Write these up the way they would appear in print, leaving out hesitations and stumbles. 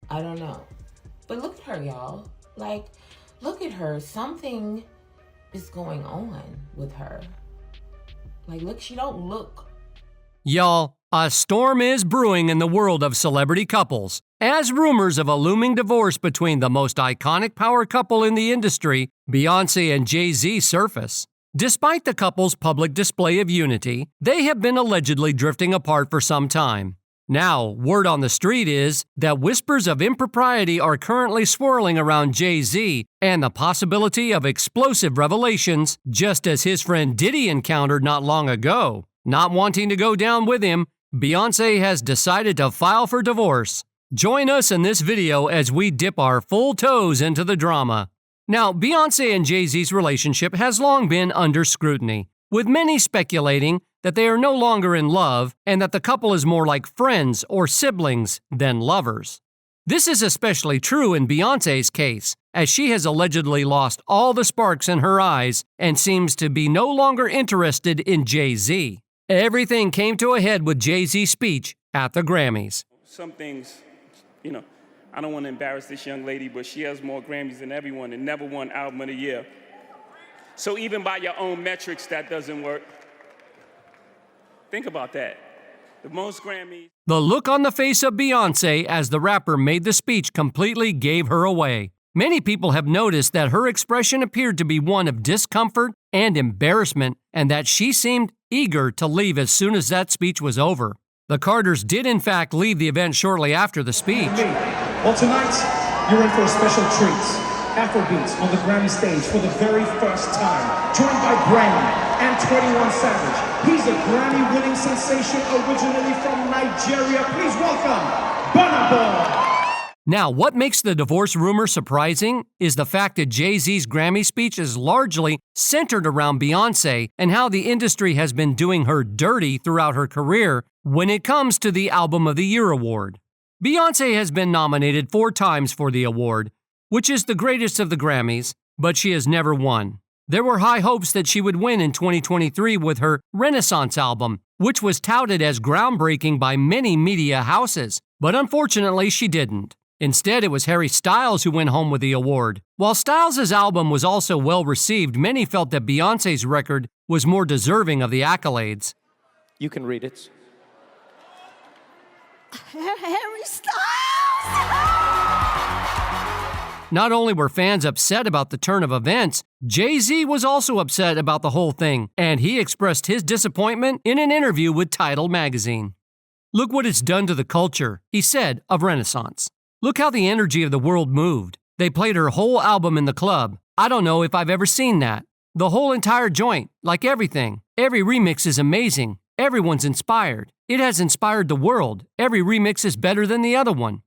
I don't know. But look at her, y'all. Like, look at her. Something is going on with her. Like, look, she don't look. Y'all, a storm is brewing in the world of celebrity couples, as rumors of a looming divorce between the most iconic power couple in the industry, Beyonce and Jay-Z, surface. Despite the couple's public display of unity, they have been allegedly drifting apart for some time. Now, word on the street is that whispers of impropriety are currently swirling around Jay-Z and the possibility of explosive revelations, just as his friend Diddy encountered not long ago. Not wanting to go down with him, Beyonce has decided to file for divorce. Join us in this video as we dip our full toes into the drama. Now, Beyonce and Jay-Z's relationship has long been under scrutiny, with many speculating that they are no longer in love and that the couple is more like friends or siblings than lovers. This is especially true in Beyonce's case, as she has allegedly lost all the sparks in her eyes and seems to be no longer interested in Jay-Z. Everything came to a head with Jay-Z's speech at the Grammys. Some things, I don't want to embarrass this young lady, but she has more Grammys than everyone and never won Album of the Year. So even by your own metrics, that doesn't work. Think about that. The most Grammys. The look on the face of Beyonce as the rapper made the speech completely gave her away. Many people have noticed that her expression appeared to be one of discomfort and embarrassment, and that she seemed eager to leave as soon as that speech was over. The Carters did in fact leave the event shortly after the speech. Well, tonight, you're in for a special treat. Afrobeats on the Grammy stage for the very first time, joined by Grammy and 21 Savage. He's a Grammy-winning sensation originally from Nigeria. Please welcome Burna Boy. Now, what makes the divorce rumor surprising is the fact that Jay-Z's Grammy speech is largely centered around Beyonce and how the industry has been doing her dirty throughout her career when it comes to the Album of the Year award. Beyonce has been nominated 4 times for the award, which is the greatest of the Grammys, but she has never won. There were high hopes that she would win in 2023 with her Renaissance album, which was touted as groundbreaking by many media houses, but unfortunately she didn't. Instead, it was Harry Styles who went home with the award. While Styles' album was also well received, many felt that Beyonce's record was more deserving of the accolades. You can read it. Harry Styles! Not only were fans upset about the turn of events, Jay-Z was also upset about the whole thing, and he expressed his disappointment in an interview with Tidal magazine. "Look what it's done to the culture," he said of Renaissance. "Look how the energy of the world moved. They played her whole album in the club. I don't know if I've ever seen that. The whole entire joint, like everything. Every remix is amazing. Everyone's inspired. It has inspired the world. Every remix is better than the other one."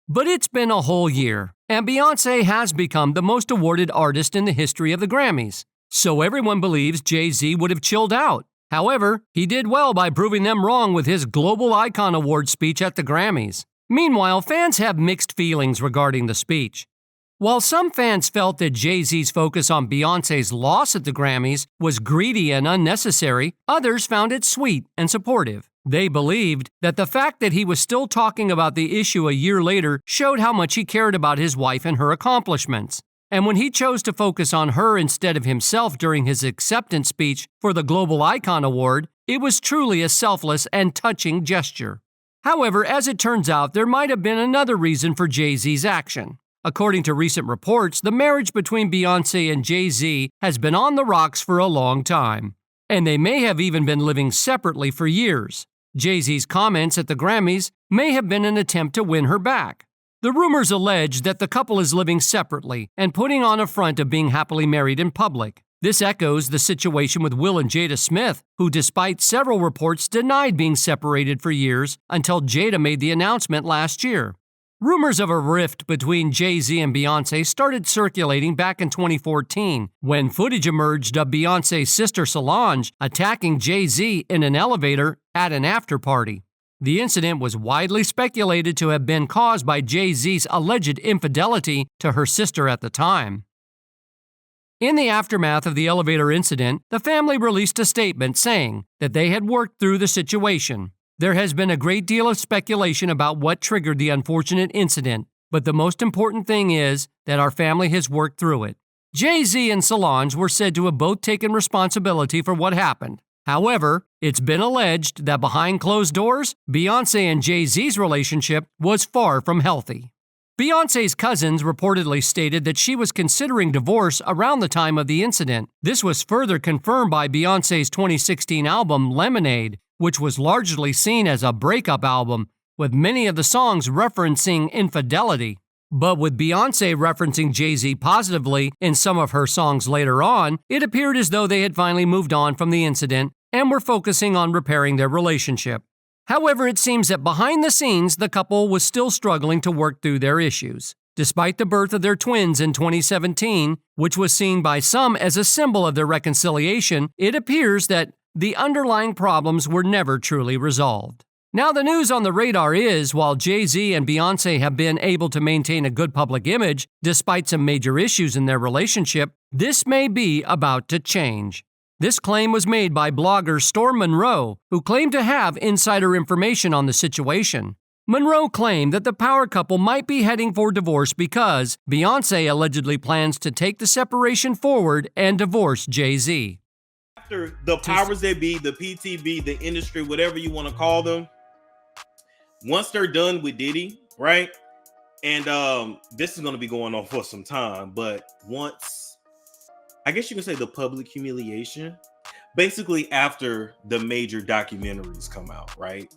But it's been a whole year, and Beyonce has become the most awarded artist in the history of the Grammys. So everyone believes Jay-Z would have chilled out. However, he did well by proving them wrong with his Global Icon Award speech at the Grammys. Meanwhile, fans have mixed feelings regarding the speech. While some fans felt that Jay-Z's focus on Beyonce's loss at the Grammys was greedy and unnecessary, others found it sweet and supportive. They believed that the fact that he was still talking about the issue a year later showed how much he cared about his wife and her accomplishments. And when he chose to focus on her instead of himself during his acceptance speech for the Global Icon Award, it was truly a selfless and touching gesture. However, as it turns out, there might have been another reason for Jay-Z's action. According to recent reports, the marriage between Beyonce and Jay-Z has been on the rocks for a long time, and they may have even been living separately for years. Jay-Z's comments at the Grammys may have been an attempt to win her back. The rumors allege that the couple is living separately and putting on a front of being happily married in public. This echoes the situation with Will and Jada Smith, who despite several reports denied being separated for years until Jada made the announcement last year. Rumors of a rift between Jay-Z and Beyonce started circulating back in 2014 when footage emerged of Beyonce's sister Solange attacking Jay-Z in an elevator at an after-party. The incident was widely speculated to have been caused by Jay-Z's alleged infidelity to her sister at the time. In the aftermath of the elevator incident, the family released a statement saying that they had worked through the situation. There has been a great deal of speculation about what triggered the unfortunate incident, but the most important thing is that our family has worked through it. Jay-Z and Solange were said to have both taken responsibility for what happened. However, it's been alleged that behind closed doors, Beyonce and Jay-Z's relationship was far from healthy. Beyonce's cousins reportedly stated that she was considering divorce around the time of the incident. This was further confirmed by Beyonce's 2016 album Lemonade, which was largely seen as a breakup album, with many of the songs referencing infidelity. But with Beyonce referencing Jay-Z positively in some of her songs later on, it appeared as though they had finally moved on from the incident and were focusing on repairing their relationship. However, it seems that behind the scenes, the couple was still struggling to work through their issues. Despite the birth of their twins in 2017, which was seen by some as a symbol of their reconciliation, it appears that the underlying problems were never truly resolved. Now, the news on the radar is, while Jay-Z and Beyonce have been able to maintain a good public image despite some major issues in their relationship, this may be about to change. This claim was made by blogger Storm Monroe, who claimed to have insider information on the situation. Monroe claimed that the power couple might be heading for divorce because Beyonce allegedly plans to take the separation forward and divorce Jay-Z. After the powers that be, the PTB, the industry, whatever you want to call them, once they're done with Diddy, right? And this is going to be going on for some time, but once, I guess you can say the public humiliation, basically after the major documentaries come out, right?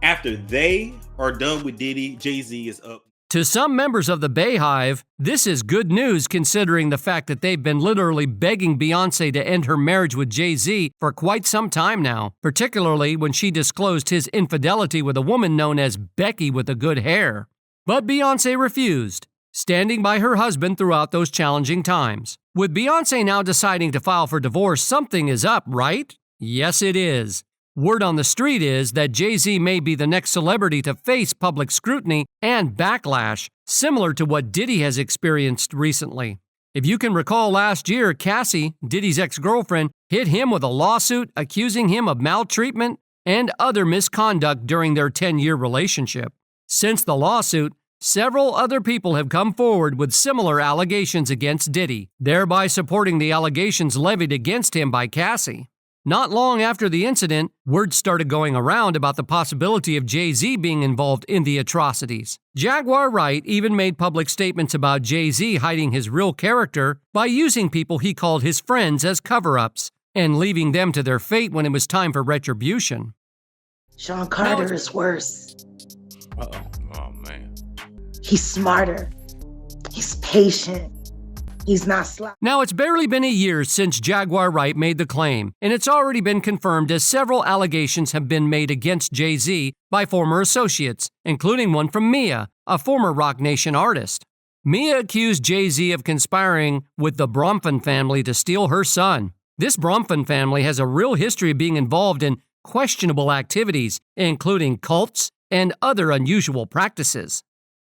After they are done with Diddy, Jay-Z is up. To some members of the Bayhive, this is good news considering the fact that they've been literally begging Beyonce to end her marriage with Jay-Z for quite some time now, particularly when she disclosed his infidelity with a woman known as Becky with the good hair. But Beyonce refused, standing by her husband throughout those challenging times. With Beyonce now deciding to file for divorce, something is up, right? Yes, it is. Word on the street is that Jay-Z may be the next celebrity to face public scrutiny and backlash, similar to what Diddy has experienced recently. If you can recall last year, Cassie, Diddy's ex-girlfriend, hit him with a lawsuit accusing him of maltreatment and other misconduct during their 10-year relationship. Since the lawsuit, several other people have come forward with similar allegations against Diddy, thereby supporting the allegations levied against him by Cassie. Not long after the incident, word started going around about the possibility of Jay-Z being involved in the atrocities. Jaguar Wright even made public statements about Jay-Z hiding his real character by using people he called his friends as cover-ups and leaving them to their fate when it was time for retribution. Sean Carter is worse. Uh-oh. Oh, man. He's smarter. He's patient. He's not slow. Now, it's barely been a year since Jaguar Wright made the claim, and it's already been confirmed as several allegations have been made against Jay-Z by former associates, including one from Mia, a former Roc Nation artist. Mia accused Jay-Z of conspiring with the Bronfman family to steal her son. This Bronfman family has a real history of being involved in questionable activities, including cults and other unusual practices.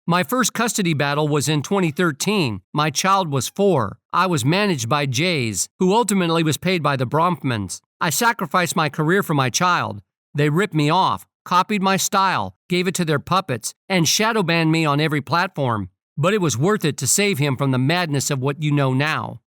My first custody battle was in 2013. My child was 4. I was managed by Jays, who ultimately was paid by the Bronfmans. I sacrificed my career for my child. They ripped me off, copied my style, gave it to their puppets, and shadow banned me on every platform. But it was worth it to save him from the madness of what you know now.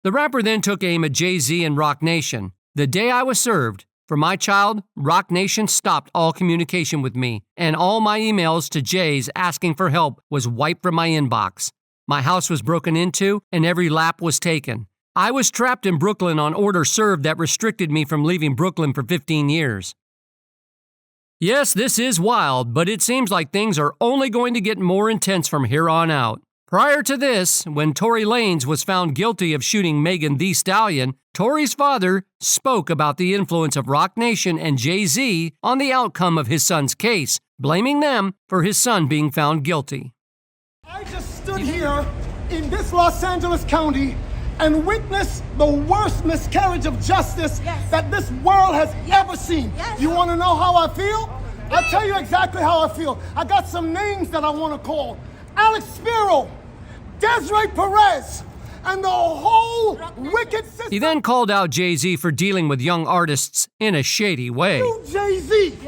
The rapper then took aim at Jay-Z and Roc Nation. The day I was served, for my child, Roc Nation stopped all communication with me, and all my emails to Jay's asking for help was wiped from my inbox. My house was broken into, and every lap was taken. I was trapped in Brooklyn on order served that restricted me from leaving Brooklyn for 15 years. Yes, this is wild, but it seems like things are only going to get more intense from here on out. Prior to this, when Tory Lanez was found guilty of shooting Megan Thee Stallion, Tory's father spoke about the influence of Roc Nation and Jay-Z on the outcome of his son's case, blaming them for his son being found guilty. I just stood here in this Los Angeles County and witnessed the worst miscarriage of justice that this world has ever seen. You want to know how I feel? I'll tell you exactly how I feel. I got some names that I want to call. Alex Spiro, Desiree Perez, and the whole wicked system. He then called out Jay-Z for dealing with young artists in a shady way. You, Jay-Z.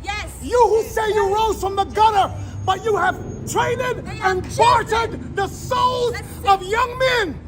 Yes. You who say you rose from the gutter, but you have traded and bartered the souls of young men.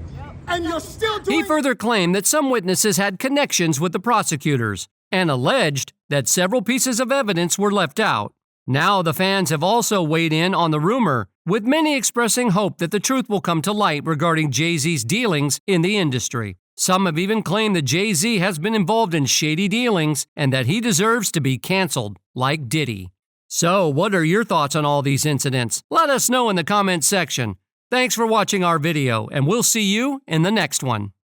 And you're still doing... He further claimed that some witnesses had connections with the prosecutors and alleged that several pieces of evidence were left out. Now the fans have also weighed in on the rumor, with many expressing hope that the truth will come to light regarding Jay-Z's dealings in the industry. Some have even claimed that Jay-Z has been involved in shady dealings and that he deserves to be canceled, like Diddy. So, what are your thoughts on all these incidents? Let us know in the comments section. Thanks for watching our video, and we'll see you in the next one.